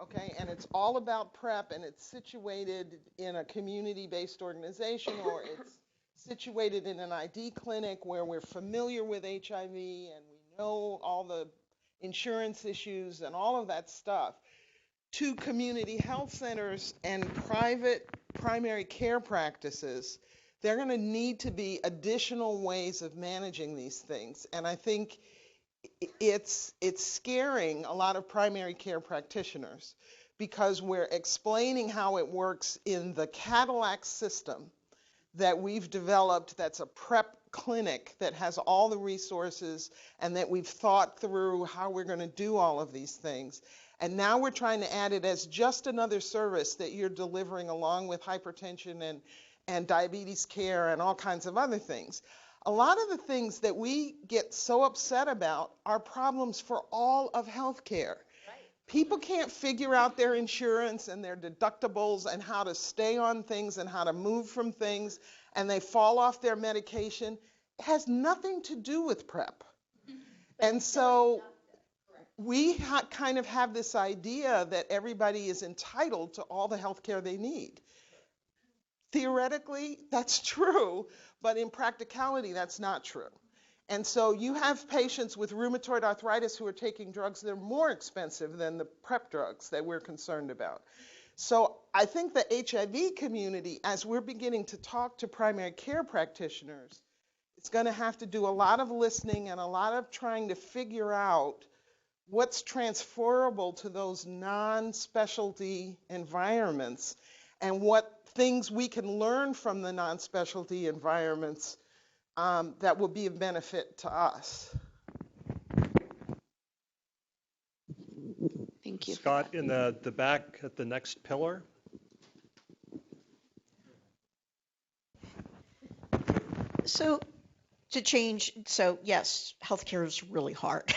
Okay, and it's all about PrEP, and it's situated in a community-based organization, or it's situated in an ID clinic where we're familiar with HIV and we know all the insurance issues and all of that stuff, to community health centers and private primary care practices. There are going to need to be additional ways of managing these things, and I think it's scaring a lot of primary care practitioners because we're explaining how it works in the Cadillac system that we've developed, that's a PrEP clinic that has all the resources, and that we've thought through how we're going to do all of these things. And now we're trying to add it as just another service that you're delivering along with hypertension and diabetes care and all kinds of other things. A lot of the things that we get so upset about are problems for all of healthcare. People can't figure out their insurance and their deductibles and how to stay on things and how to move from things, and they fall off their medication. It has nothing to do with PrEP. And so we kind of have this idea that everybody is entitled to all the health care they need. Theoretically, that's true, but in practicality, that's not true. And so you have patients with rheumatoid arthritis who are taking drugs that are more expensive than the PrEP drugs that we're concerned about. So I think the HIV community, as we're beginning to talk to primary care practitioners, it's going to have to do a lot of listening and a lot of trying to figure out what's transferable to those non-specialty environments and what things we can learn from the non-specialty environments that will be of benefit to us. Thank you. Scott, in the back at the next pillar. So yes, healthcare is really hard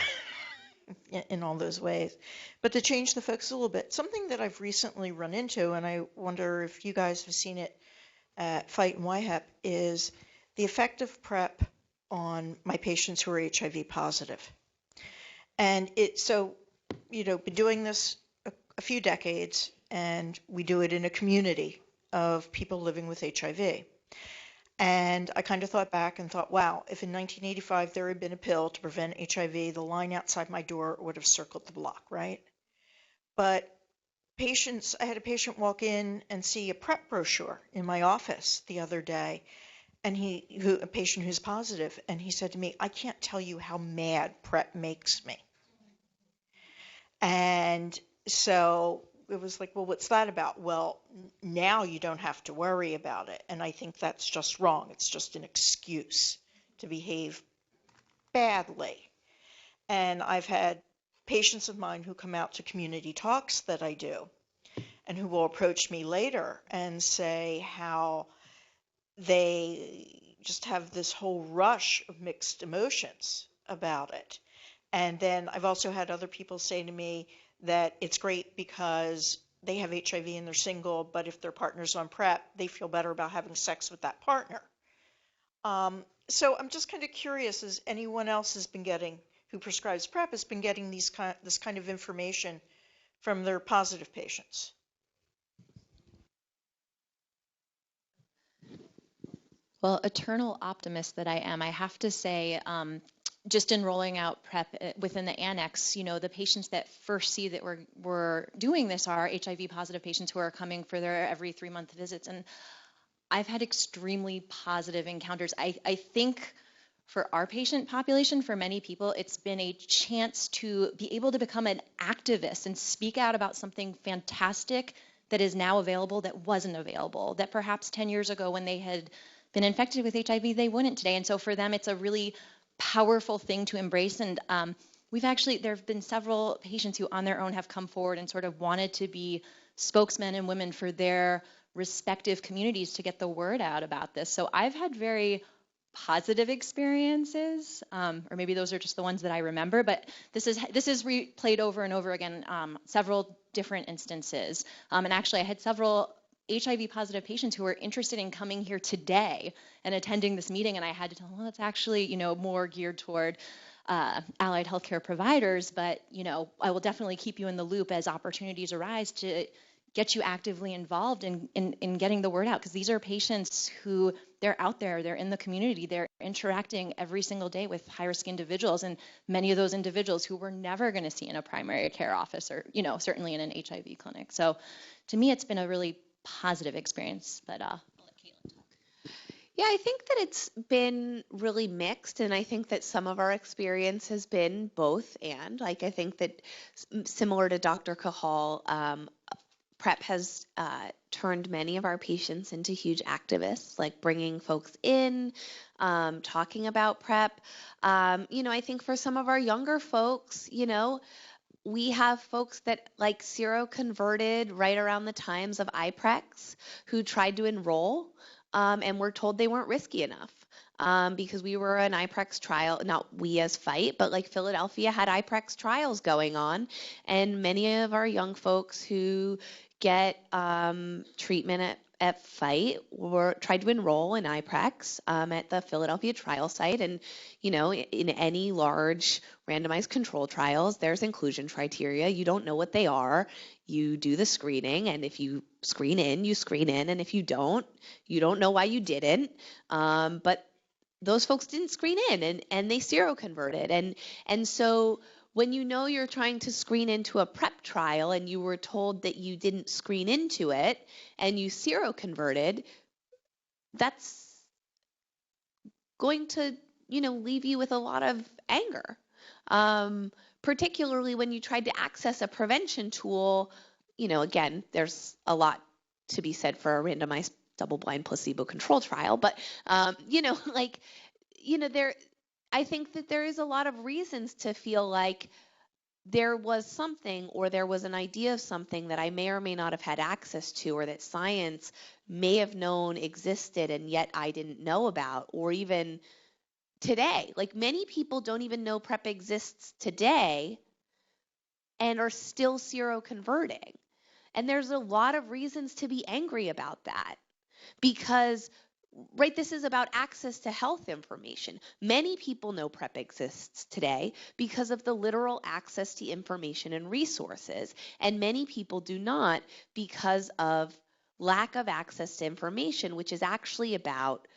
in all those ways. But to change the focus a little bit, something that I've recently run into, and I wonder if you guys have seen it at FIGHT and YHEP, is the effect of PrEP on my patients who are HIV positive. And been doing this a few decades, and we do it in a community of people living with HIV. And I kind of thought back and thought, wow, if in 1985 there had been a pill to prevent HIV, the line outside my door would have circled the block, right? But I had a patient walk in and see a PrEP brochure in my office the other day, and a patient who's positive, and he said to me, I can't tell you how mad PrEP makes me. And so it was like, well, what's that about? Well, now you don't have to worry about it. And I think that's just wrong. It's just an excuse to behave badly. And I've had patients of mine who come out to community talks that I do and who will approach me later and say how they just have this whole rush of mixed emotions about it. And then I've also had other people say to me that it's great because they have HIV and they're single, but if their partner's on PrEP, they feel better about having sex with that partner. So I'm just kind of curious, as anyone else has been getting, who prescribes PrEP, has been getting this kind of information from their positive patients. Well, eternal optimist that I am, I have to say, just in rolling out PrEP within the annex, the patients that first see that we're doing this are HIV positive patients who are coming for their every 3-month visits. And I've had extremely positive encounters. I think for our patient population, for many people, it's been a chance to be able to become an activist and speak out about something fantastic that is now available that wasn't available, that perhaps 10 years ago when they had been infected with HIV, they wouldn't today. And so for them, it's a really powerful thing to embrace. And there have been several patients who on their own have come forward and sort of wanted to be spokesmen and women for their respective communities to get the word out about this. So I've had very positive experiences, or maybe those are just the ones that I remember, but this is replayed over and over again, several different instances. And actually I had several HIV positive patients who were interested in coming here today and attending this meeting, and I had to tell them, well, it's actually, more geared toward allied healthcare providers, but, I will definitely keep you in the loop as opportunities arise to get you actively involved in getting the word out, because these are patients who they're out there, they're in the community, they're interacting every single day with high-risk individuals, and many of those individuals who we're never going to see in a primary care office or, certainly in an HIV clinic. So to me, it's been a really positive experience, but I'll let Caitlin talk. Yeah, I think that it's been really mixed, and I think that some of our experience has been both and. Like, I think that similar to Dr. Kahal, PrEP has turned many of our patients into huge activists, like bringing folks in, talking about PrEP. I think for some of our younger folks, we have folks that like seroconverted right around the times of IPREX who tried to enroll and were told they weren't risky enough. Because we were an IPREX trial, not we as FIGHT, but like Philadelphia had IPREX trials going on, and many of our young folks who get treatment at FIGHT tried to enroll in IPREX at the Philadelphia trial site. And, in any large randomized control trials, there's inclusion criteria. You don't know what they are. You do the screening, and if you screen in, you screen in, and if you don't know why you didn't. But those folks didn't screen in, and they seroconverted. And so when you're trying to screen into a PrEP trial and you were told that you didn't screen into it and you seroconverted, that's going to, leave you with a lot of anger. Particularly when you tried to access a prevention tool, again, there's a lot to be said for a randomized double-blind placebo-controlled trial, but, I think that there is a lot of reasons to feel like there was something, or there was an idea of something that I may or may not have had access to, or that science may have known existed and yet I didn't know about. Or even today, like many people don't even know PrEP exists today and are still seroconverting. And there's a lot of reasons to be angry about that, because this is about access to health information. Many people know PrEP exists today because of the literal access to information and resources, and many people do not because of lack of access to information, which is actually about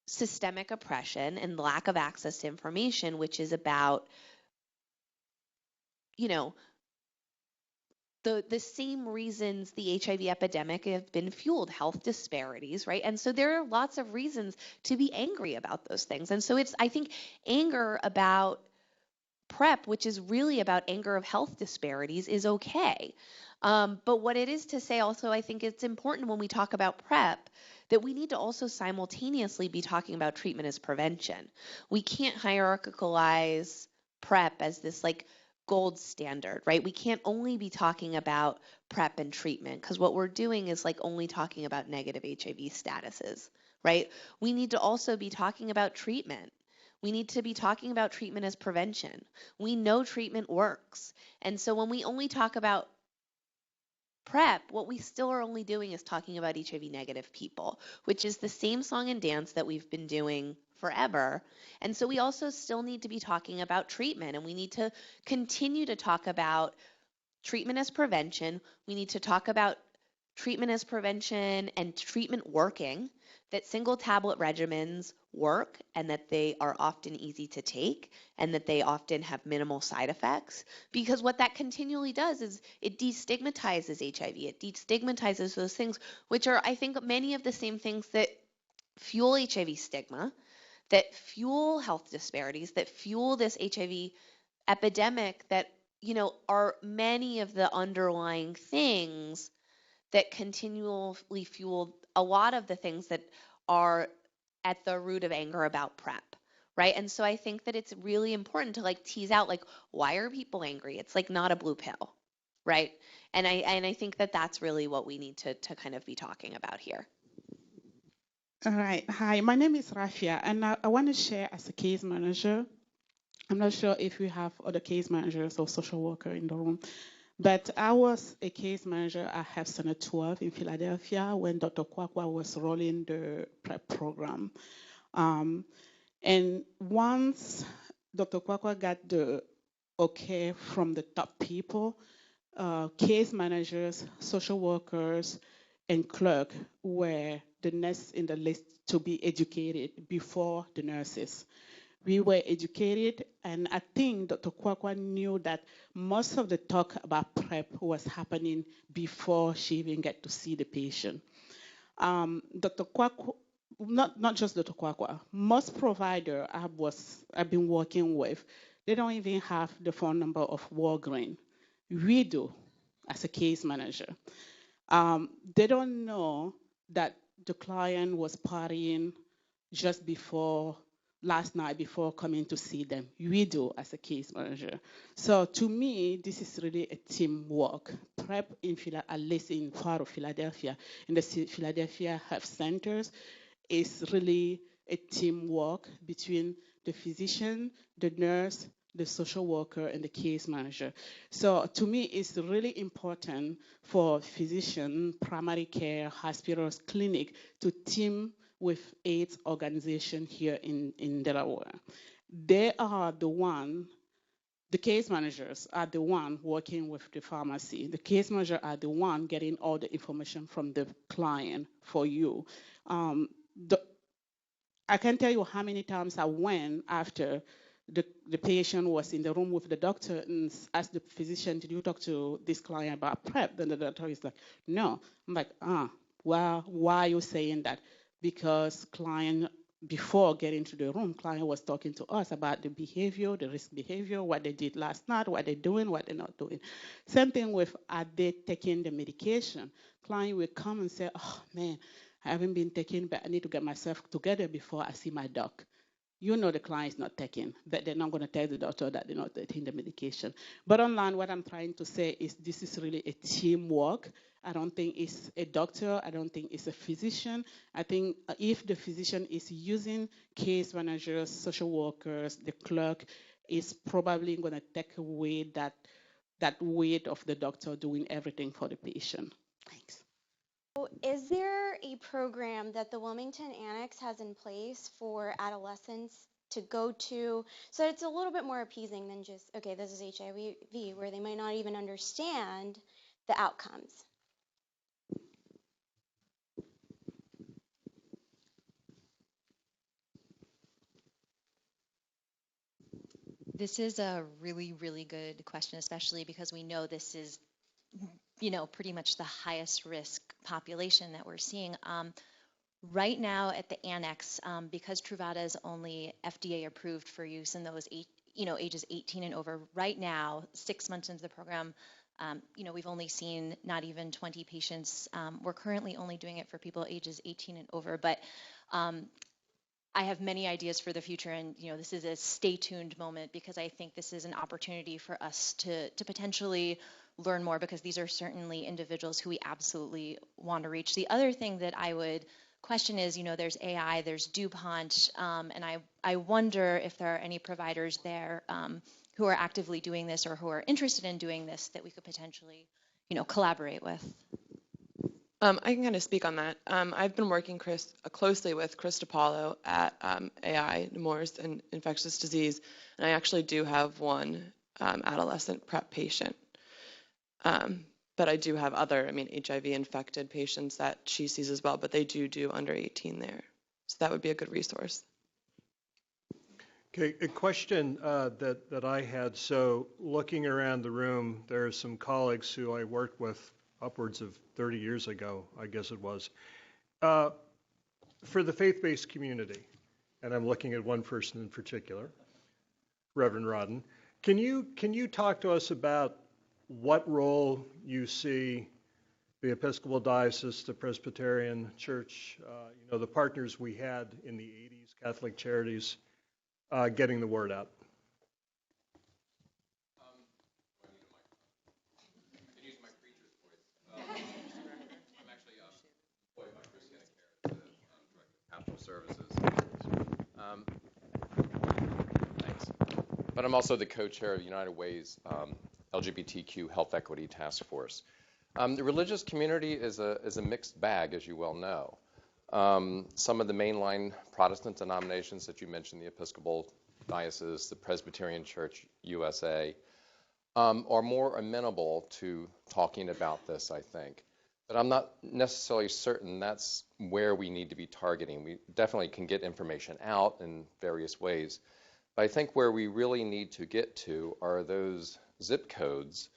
systemic oppression, and lack of access to information, which is about, the same reasons the HIV epidemic have been fueled, health disparities, right? And so there are lots of reasons to be angry about those things. And so I think anger about PrEP, which is really about anger of health disparities, is okay. But what it is to say also, I think it's important when we talk about PrEP that we need to also simultaneously be talking about treatment as prevention. We can't hierarchicalize PrEP as this gold standard, right? We can't only be talking about PrEP and treatment, because what we're doing is only talking about negative HIV statuses, right? We need to also be talking about treatment. We need to be talking about treatment as prevention. We know treatment works. And so when we only talk about PrEP, what we still are only doing is talking about HIV negative people, which is the same song and dance that we've been doing forever. And so we also still need to be talking about treatment, and we need to continue to talk about treatment as prevention. We need to talk about treatment as prevention and treatment working, that single tablet regimens work and that they are often easy to take and that they often have minimal side effects, because what that continually does is it destigmatizes HIV. It destigmatizes those things, which are, I think, many of the same things that fuel HIV stigma, that fuel health disparities, that fuel this HIV epidemic, that, are many of the underlying things that continually fuel a lot of the things that are at the root of anger about PrEP, right? And so I think that it's really important to tease out, why are people angry? It's not a blue pill, right? And I think that that's really what we need to kind of be talking about here. All right. Hi, my name is Rafia, and I want to share as a case manager. I'm not sure if we have other case managers or social worker in the room, but I was a case manager at Health Center 12 in Philadelphia when Dr. Kwakwa was rolling the PrEP program. And once Dr. Kwakwa got the okay from the top people, case managers, social workers, and clerk were the next in the list to be educated before the nurses. We were educated, and I think Dr. Kwakwa knew that most of the talk about PrEP was happening before she even get to see the patient. Dr. Kwakwa, not just Dr. Kwakwa, most provider I've been working with, they don't even have the phone number of Walgreens. We do, as a case manager. They don't know that the client was partying just before last night before coming to see them. We do as a case manager. So to me, this is really a teamwork. PrEP at least in part of Philadelphia, in the Philadelphia health centers, is really a teamwork between the physician, the nurse, the social worker, and the case manager. So to me, it's really important for physician, primary care, hospitals, clinic to team with AIDS organization here in Delaware. They are the case managers are the one working with the pharmacy. The case manager are the one getting all the information from the client for you. I can't tell you how many times I went after the patient was in the room with the doctor and asked the physician, did you talk to this client about PrEP? Then the doctor is like, no. I'm like, well, why are you saying that? Because client, before getting to the room, client was talking to us about the behavior, the risk behavior, what they did last night, what they're doing, what they're not doing. Same thing with, are they taking the medication? Client will come and say, oh man, I haven't been taking, but I need to get myself together before I see my doc. You know the client is not taking, but they're not going to tell the doctor that they're not taking the medication. But online, what I'm trying to say is this is really a teamwork. I don't think it's a doctor. I don't think it's a physician. I think if the physician is using case managers, social workers, the clerk, is probably going to take away that weight of the doctor doing everything for the patient. Thanks. Is there a program that the Wilmington Annex has in place for adolescents to go to so that it's a little bit more appeasing than just, okay, this is HIV, where they might not even understand the outcomes? This is a really, really good question, especially because we know this is, pretty much the highest risk population that we're seeing. Right now at the Annex, because Truvada is only FDA approved for use in those ages 18 and over, right now, 6 months into the program, we've only seen not even 20 patients. We're currently only doing it for people ages 18 and over, but I have many ideas for the future, and this is a stay tuned moment because I think this is an opportunity for us to potentially learn more, because these are certainly individuals who we absolutely want to reach. The other thing that I would question is, there's AI, there's DuPont, and I wonder if there are any providers there who are actively doing this or who are interested in doing this that we could potentially, collaborate with. I can kind of speak on that. I've been working closely with Chris DiPaolo at AI, Nemours, and infectious disease, and I actually do have one adolescent PrEP patient. But I do have other, HIV-infected patients that she sees as well, but they do under 18 there. So that would be a good resource. Okay, a question that I had. So looking around the room, there are some colleagues who I worked with upwards of 30 years ago, I guess it was, for the faith-based community, and I'm looking at one person in particular, Reverend Rodden. Can you talk to us about what role you see the Episcopal Diocese, the Presbyterian Church, the partners we had in the 80s, Catholic Charities, getting the word out? I'm actually employed by Christiana as the Director of Pastoral Services. Thanks. But I'm also the co-chair of United Way's LGBTQ Health Equity Task Force. The religious community is a mixed bag, as you well know. Some of the mainline Protestant denominations that you mentioned, the Episcopal diocese, the Presbyterian Church USA, are more amenable to talking about this, I think. But I'm not necessarily certain that's where we need to be targeting. We definitely can get information out in various ways. But I think where we really need to get to are those zip codes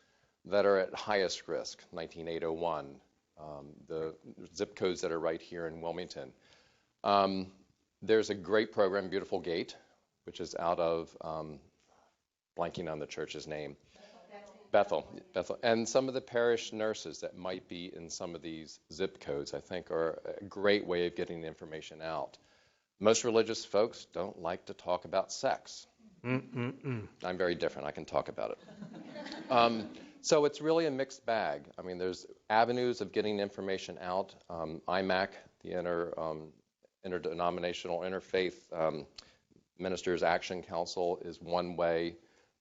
that are at highest risk, 19801, the zip codes that are right here in Wilmington. There's a great program, Beautiful Gate, which is out of, blanking on the church's name. Bethel. And some of the parish nurses that might be in some of these zip codes, I think, are a great way of getting the information out. Most religious folks don't like to talk about sex. I'm very different. I can talk about it. So it's really a mixed bag. I mean, there's avenues of getting information out. IMAC, the Interdenominational Interfaith Ministers Action Council, is one way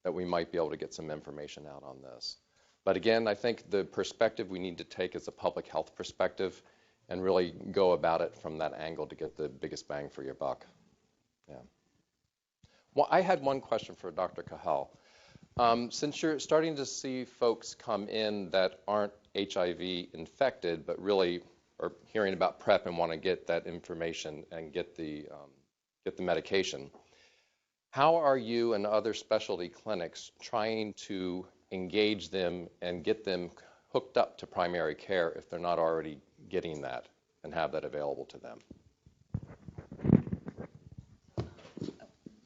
that we might be able to get some information out on this. But again, I think the perspective we need to take is a public health perspective and really go about it from that angle to get the biggest bang for your buck. Yeah. Well, I had one question for Dr. Kahal. Since you're starting to see folks come in that aren't HIV infected, but really are hearing about PrEP and want to get that information and get the medication, how are you and other specialty clinics trying to engage them and get them hooked up to primary care if they're not already getting that and have that available to them?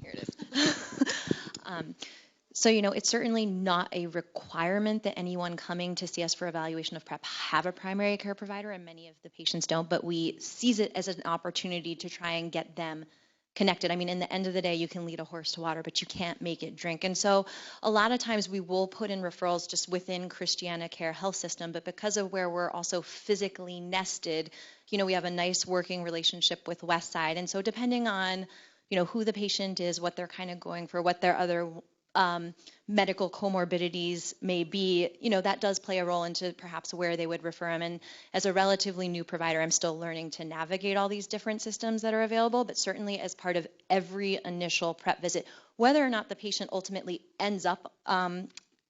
Here it is. So, it's certainly not a requirement that anyone coming to see us for evaluation of PrEP have a primary care provider, and many of the patients don't, but we seize it as an opportunity to try and get them connected. I mean, in the end of the day, you can lead a horse to water, but you can't make it drink. And so a lot of times we will put in referrals just within Christiana Care Health System, but because of where we're also physically nested, we have a nice working relationship with Westside. And so depending on, who the patient is, what they're kind of going for, what their other medical comorbidities may be, that does play a role into perhaps where they would refer them. And as a relatively new provider, I'm still learning to navigate all these different systems that are available, but certainly as part of every initial PrEP visit, whether or not the patient ultimately ends up on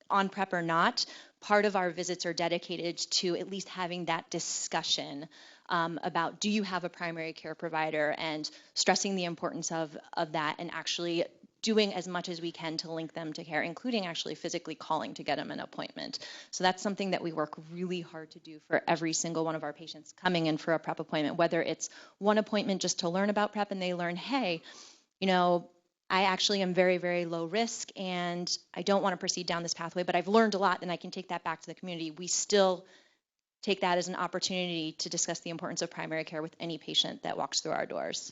PrEP or not, part of our visits are dedicated to at least having that discussion about, do you have a primary care provider, and stressing the importance of that, and actually doing as much as we can to link them to care, including actually physically calling to get them an appointment. So that's something that we work really hard to do for every single one of our patients coming in for a PrEP appointment, whether it's one appointment just to learn about PrEP and they learn, hey, I actually am very, very low risk and I don't want to proceed down this pathway, but I've learned a lot and I can take that back to the community. We still take that as an opportunity to discuss the importance of primary care with any patient that walks through our doors.